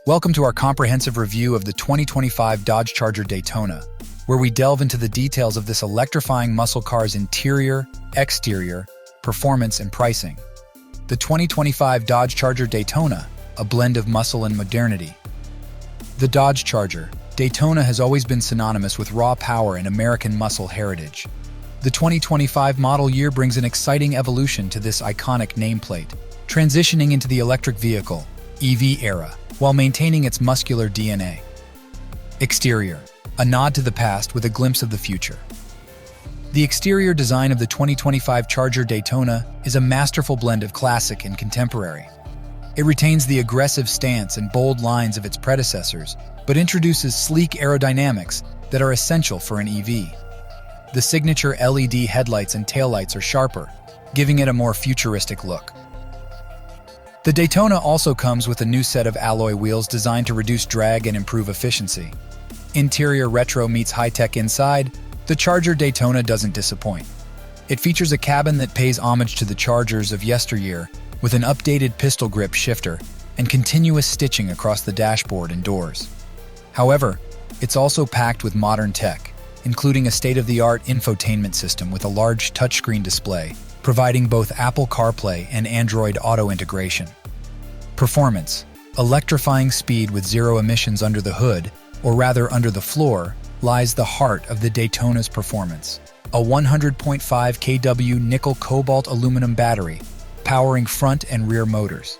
Welcome to our comprehensive review of the 2025 Dodge Charger Daytona, where we delve into the details of this electrifying muscle car's interior, exterior, performance, and pricing. The 2025 Dodge Charger Daytona, a blend of muscle and modernity. The Dodge Charger Daytona has always been synonymous with raw power and American muscle heritage. The 2025 model year brings an exciting evolution to this iconic nameplate, transitioning into the electric vehicle (EV) era, while maintaining its muscular DNA. Exterior, a nod to the past with a glimpse of the future. The exterior design of the 2025 Charger Daytona is a masterful blend of classic and contemporary. It retains the aggressive stance and bold lines of its predecessors, but introduces sleek aerodynamics that are essential for an EV. The signature LED headlights and taillights are sharper, giving it a more futuristic look. The Daytona also comes with a new set of alloy wheels designed to reduce drag and improve efficiency. Interior retro meets high-tech inside, the Charger Daytona doesn't disappoint. It features a cabin that pays homage to the Chargers of yesteryear, with an updated pistol grip shifter and continuous stitching across the dashboard and doors. However, it's also packed with modern tech, including a state-of-the-art infotainment system with a large touchscreen display, providing both Apple CarPlay and Android Auto integration. Performance: electrifying speed with zero emissions under the hood, or rather under the floor, lies the heart of the Daytona's performance. A 100.5 kW nickel-cobalt aluminum battery, powering front and rear motors.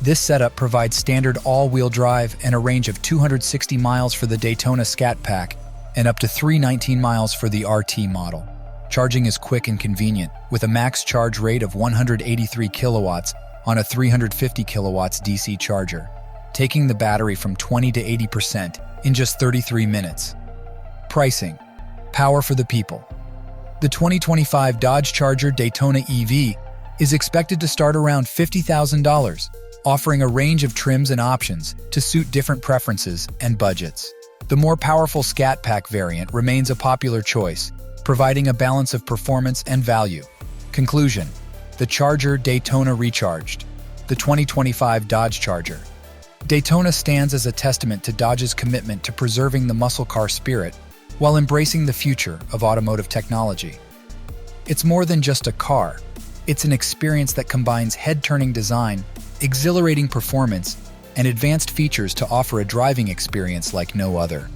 This setup provides standard all-wheel drive and a range of 260 miles for the Daytona Scat Pack and up to 319 miles for the RT model. Charging is quick and convenient, with a max charge rate of 183 kilowatts on a 350 kilowatts DC charger, taking the battery from 20 to 80% in just 33 minutes. Pricing: power for the people. The 2025 Dodge Charger Daytona EV is expected to start around $50,000, offering a range of trims and options to suit different preferences and budgets. The more powerful Scat Pack variant remains a popular choice, providing a balance of performance and value. Conclusion: the Charger Daytona Recharged. The 2025 Dodge Charger Daytona stands as a testament to Dodge's commitment to preserving the muscle car spirit while embracing the future of automotive technology. It's more than just a car. It's an experience that combines head-turning design, exhilarating performance, and advanced features to offer a driving experience like no other.